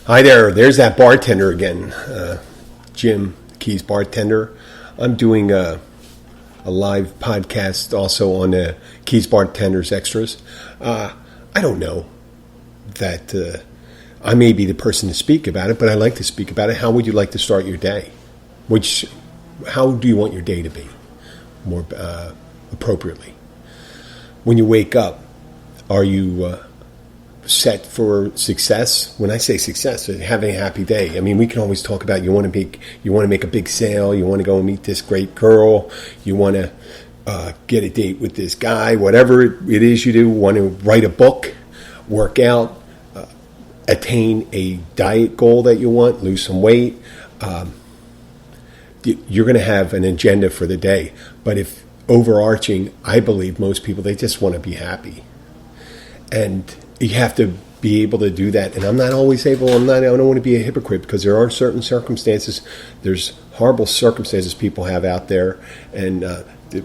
Hi there. There's that bartender again, Jim Keys bartender. I'm doing a live podcast also on the Keys Bartenders Extras. I don't know that I may be the person to speak about it, but I like to speak about it. How would you like to start your day? How do you want your day to be more appropriately? When you wake up, are you set for success? When I say success, having a happy day. I mean, we can always talk about you want to make a big sale, you want to go and meet this great girl, you want to get a date with this guy, whatever it is you do, want to write a book, work out, attain a diet goal that you want, lose some weight. You're going to have an agenda for the day. But if overarching, I believe most people, they just want to be happy. And you have to be able to do that. And I'm not always able, I don't want to be a hypocrite because there are certain circumstances, there's horrible circumstances people have out there. And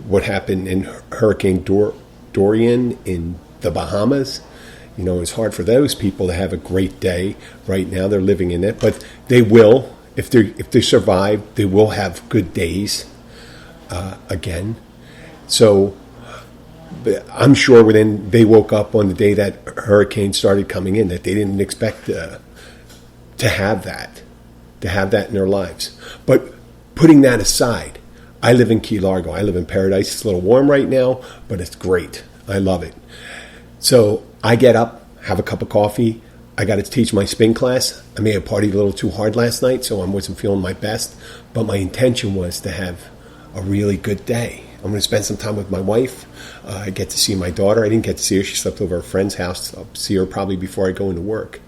what happened in Hurricane Dorian in the Bahamas, it's hard for those people to have a great day right now. They're living in it, but they will, if they survive, they will have good days again. So I'm sure when they woke up on the day that hurricane started coming in, that they didn't expect to have that in their lives. But putting that aside, I live in Key Largo. I live in Paradise. It's a little warm right now, but it's great. I love it. So I get up, have a cup of coffee. I got to teach my spin class. I may have partied a little too hard last night, so I wasn't feeling my best. But my intention was to have a really good day. I'm going to spend some time with my wife. I get to see my daughter. I didn't get to see her. She slept over at a friend's house. I'll see her probably before I go into work.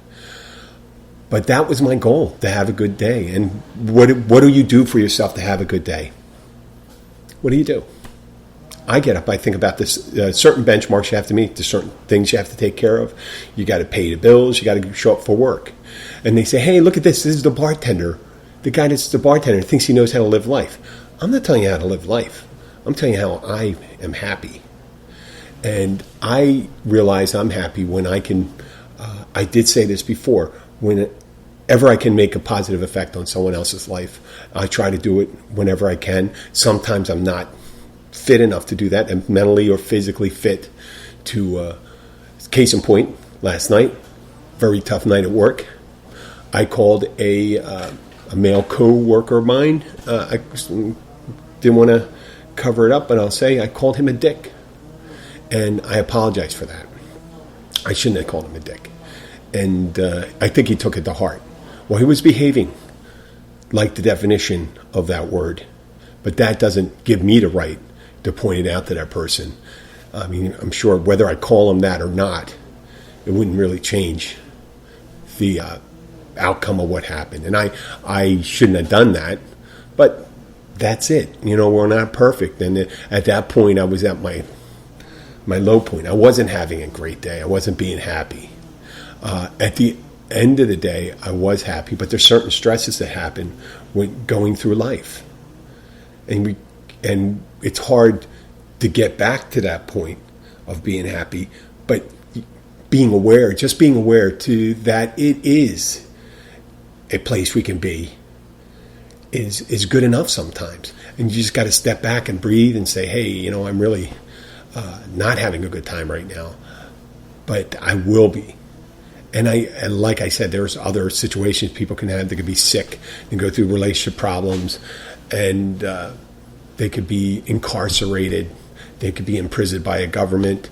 But that was my goal, to have a good day. And what do you do for yourself to have a good day? What do you do? I get up, I think about this, certain benchmarks you have to meet, there's certain things you have to take care of. You got to pay the bills, you got to show up for work. And they say, hey, look at this is the bartender. The guy that's the bartender thinks he knows how to live life. I'm not telling you how to live life. I'm telling you how I am happy. And I realize I'm happy when I can, I did say this before, whenever I can make a positive effect on someone else's life, I try to do it whenever I can. Sometimes I'm not fit enough to do that, and mentally or physically fit to, case in point, last night, very tough night at work. I called a male co-worker of mine. I didn't want to cover it up, but I'll say I called him a dick. And I apologize for that. I shouldn't have called him a dick. And I think he took it to heart. Well, he was behaving like the definition of that word. But that doesn't give me the right to point it out to that person. I mean, I'm sure whether I call him that or not, it wouldn't really change the outcome of what happened. And I shouldn't have done that. But that's it. We're not perfect. And at that point, I was at my low point. I wasn't having a great day. I wasn't being happy. At the end of the day, I was happy, but there's certain stresses that happen when going through life. And it's hard to get back to that point of being happy, but being aware to that it is a place we can be is good enough sometimes. And you just got to step back and breathe and say, hey, I'm really not having a good time right now, but I will be. And like I said, there's other situations people can have. They could be sick and go through relationship problems, and they could be incarcerated. They could be imprisoned by a government.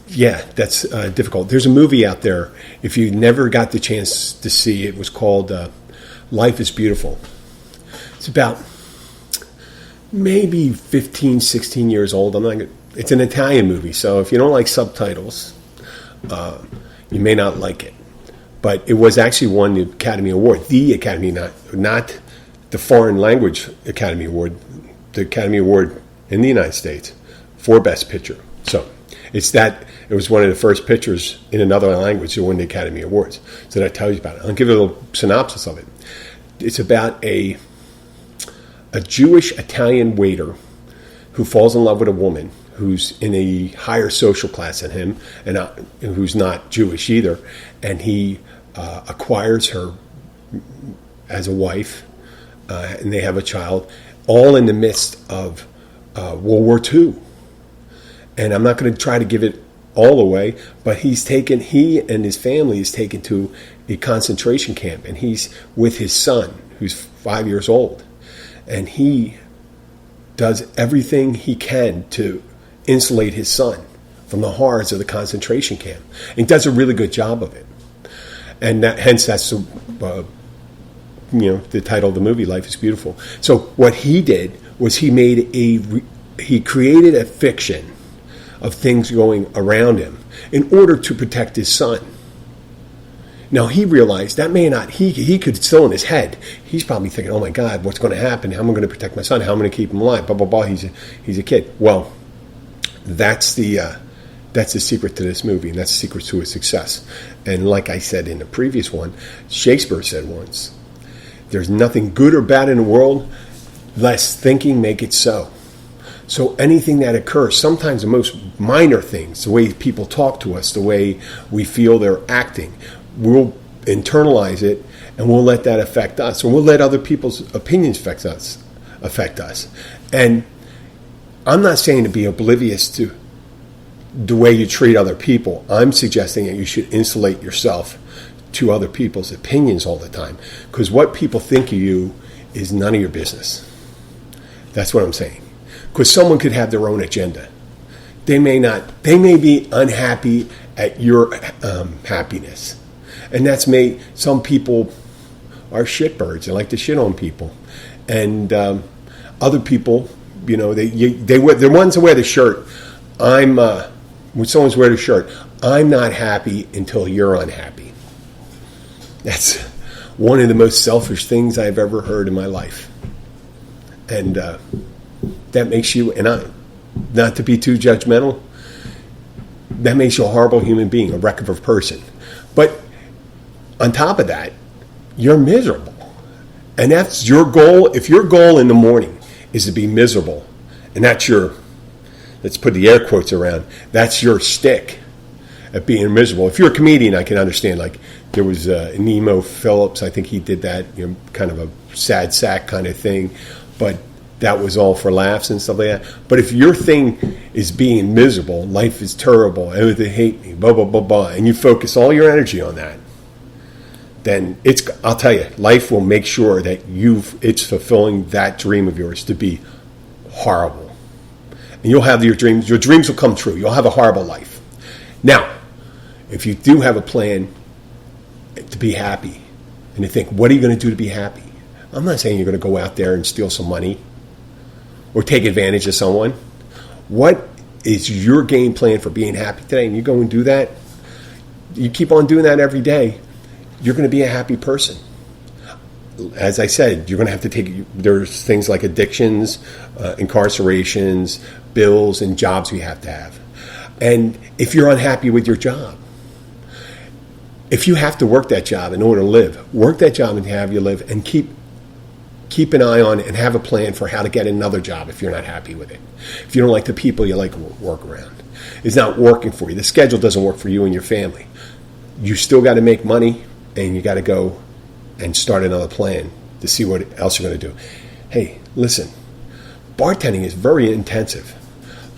Yeah, that's difficult. There's a movie out there, if you never got the chance to see, it was called Life is Beautiful. It's about maybe 15, 16 years old. It's an Italian movie, so if you don't like subtitles, you may not like it. But it was actually won the Academy Award. The Academy, not the Foreign Language Academy Award. The Academy Award in the United States for Best Picture. So it was one of the first pictures in another language to win the Academy Awards. So that tells you about it. I'll give you a little synopsis of it. It's about a Jewish Italian waiter who falls in love with a woman who's in a higher social class than him and who's not Jewish either. And he acquires her as a wife, and they have a child, all in the midst of World War II. And I'm not going to try to give it all away, but he and his family is taken to a concentration camp, and he's with his son, who's 5 years old. And he does everything he can to insulate his son from the horrors of the concentration camp. And he does a really good job of it. And hence that's the title of the movie, Life is Beautiful. So what he did was he created a fiction of things going around him in order to protect his son. Now he realized that may not, he could still in his head, he's probably thinking, oh my God, what's going to happen? How am I going to protect my son? How am I going to keep him alive? Blah, blah, blah. He's a kid. Well, that's the secret to this movie, and that's the secret to its success. And like I said in the previous one, Shakespeare said once, there's nothing good or bad in the world, less thinking make it so. So anything that occurs, sometimes the most minor things, the way people talk to us, the way we feel they're acting, we'll internalize it and we'll let that affect us, or we'll let other people's opinions affect us. And I'm not saying to be oblivious to the way you treat other people. I'm suggesting that you should insulate yourself to other people's opinions all the time, because what people think of you is none of your business. That's what I'm saying. Because someone could have their own agenda. They may be unhappy at your happiness. And that's made, some people are shitbirds. They like to shit on people. And other people, they're the ones that wear the shirt. When someone's wearing a shirt, I'm not happy until you're unhappy. That's one of the most selfish things I've ever heard in my life. And that makes you, not to be too judgmental, that makes you a horrible human being, a wreck of a person. But on top of that, you're miserable. And that's your goal. If your goal in the morning is to be miserable, and that's your, let's put the air quotes around, that's your stick at being miserable. If you're a comedian, I can understand. Like there was Nemo Phillips, I think he did that, kind of a sad sack kind of thing. But that was all for laughs and stuff like that. But if your thing is being miserable, life is terrible, everything hate me, blah, blah, blah, blah, and you focus all your energy on that, then I'll tell you, life will make sure that it's fulfilling that dream of yours to be horrible. And you'll have your dreams will come true. You'll have a horrible life. Now, if you do have a plan to be happy, and you think, what are you going to do to be happy? I'm not saying you're going to go out there and steal some money or take advantage of someone. What is your game plan for being happy today? And you go and do that. You keep on doing that every day. You're going to be a happy person. As I said, you're going to have to there's things like addictions, incarcerations, bills, and jobs you have to have. And if you're unhappy with your job, if you have to work that job in order to live, work that job and have you live, and keep an eye on and have a plan for how to get another job if you're not happy with it. If you don't like the people you like to work around, it's not working for you. The schedule doesn't work for you and your family. You still got to make money, and you got to go and start another plan to see what else you're going to do. Hey, listen, bartending is very intensive,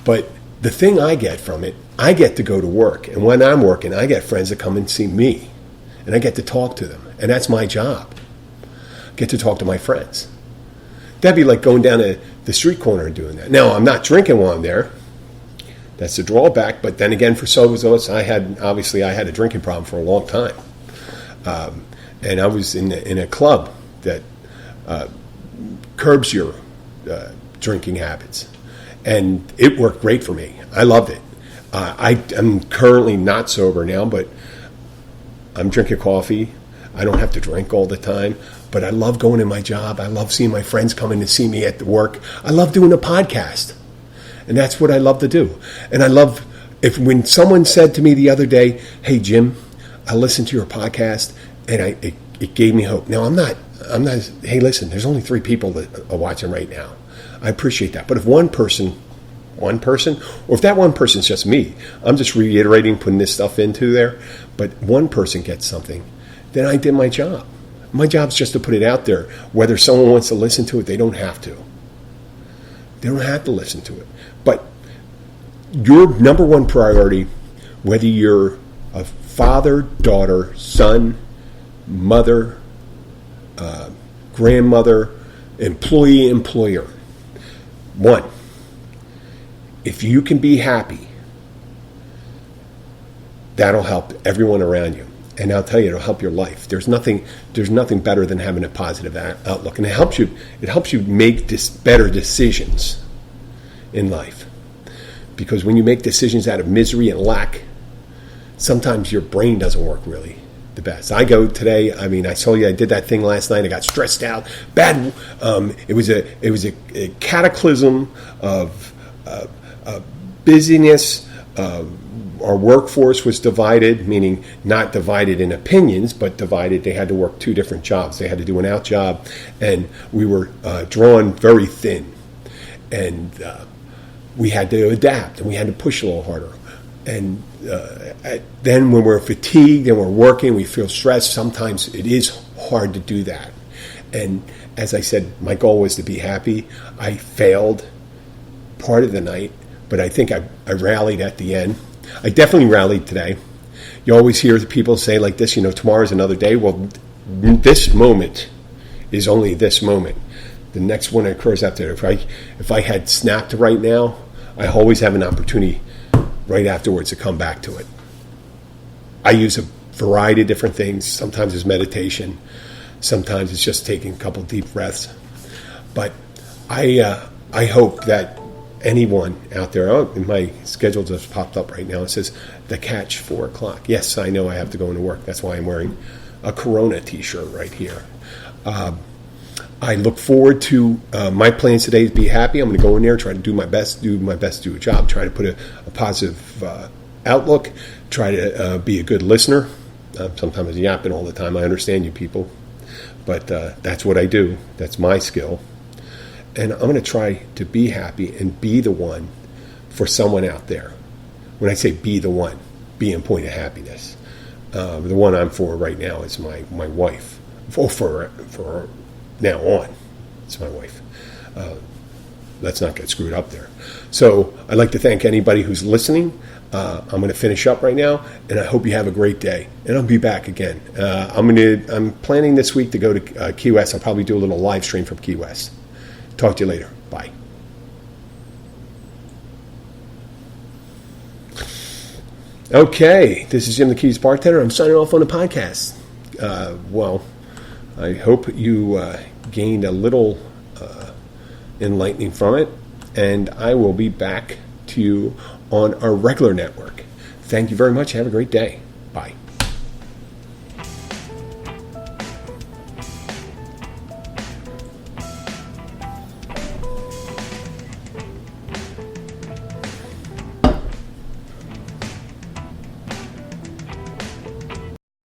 but the thing I get from it, I get to go to work, and when I'm working, I get friends that come and see me, and I get to talk to them, and that's my job. Get to talk to my friends. That'd be like going down to the street corner and doing that. Now, I'm not drinking while I'm there. That's the drawback. But then again, for some of us, I had a drinking problem for a long time. And I was in a club that curbs your drinking habits. And it worked great for me. I loved it. I'm currently not sober now, but I'm drinking coffee. I don't have to drink all the time. But I love going to my job. I love seeing my friends coming to see me at the work. I love doing a podcast. And that's what I love to do. And I love, when someone said to me the other day, hey, Jim, I listened to your podcast, and it gave me hope. Now, I'm not, hey, listen, there's only 3 people that are watching right now. I appreciate that. But if one person, or if that one person's just me, I'm just reiterating, putting this stuff into there, but one person gets something, then I did my job. My job's just to put it out there. Whether someone wants to listen to it, they don't have to. They don't have to listen to it. But your number one priority, whether you're a father, daughter, son, mother, grandmother, employee, employer, one, if you can be happy, that'll help everyone around you. And I'll tell you, it'll help your life. There's nothing better than having a positive outlook. And it helps you make better decisions in life. Because when you make decisions out of misery and lack, sometimes your brain doesn't work really the best. I go today, I saw you, I did that thing last night, I got stressed out. Bad, it was a cataclysm of busyness. Our workforce was divided, meaning not divided in opinions, but divided. They had to work two different jobs. They had to do an out job, and we were drawn very thin. And we had to adapt, and we had to push a little harder. And then when we're fatigued and we're working, we feel stressed, sometimes it is hard to do that. And as I said, my goal was to be happy. I failed part of the night, but I think I rallied at the end. I definitely rallied today. You always hear the people say like this, tomorrow's another day. Well, this moment is only this moment. The next one occurs after. If I had snapped right now, I always have an opportunity right afterwards to come back to it. I use a variety of different things. Sometimes it's meditation. Sometimes it's just taking a couple deep breaths. But I hope that anyone out there, my schedule just popped up right now. It says The Catch, 4 o'clock. Yes, I know I have to go into work. That's why I'm wearing a Corona t-shirt right here. I look forward to my plans today to be happy. I'm going to go in there, try to do my best to do a job, try to put a positive outlook, try to be a good listener. Sometimes I'm yapping all the time. I understand you people. But that's what I do. That's my skill. And I'm going to try to be happy and be the one for someone out there. When I say be the one, be in point of happiness. The one I'm for right now is my wife. For now on, it's my wife. Let's not get screwed up there. So I'd like to thank anybody who's listening. I'm going to finish up right now, and I hope you have a great day. And I'll be back again. I'm planning this week to go to Key West. I'll probably do a little live stream from Key West. Talk to you later. Bye. Okay, this is Jim the Keys Bartender. I'm signing off on the podcast. I hope you gained a little enlightening from it, and I will be back to you on our regular network. Thank you very much. Have a great day.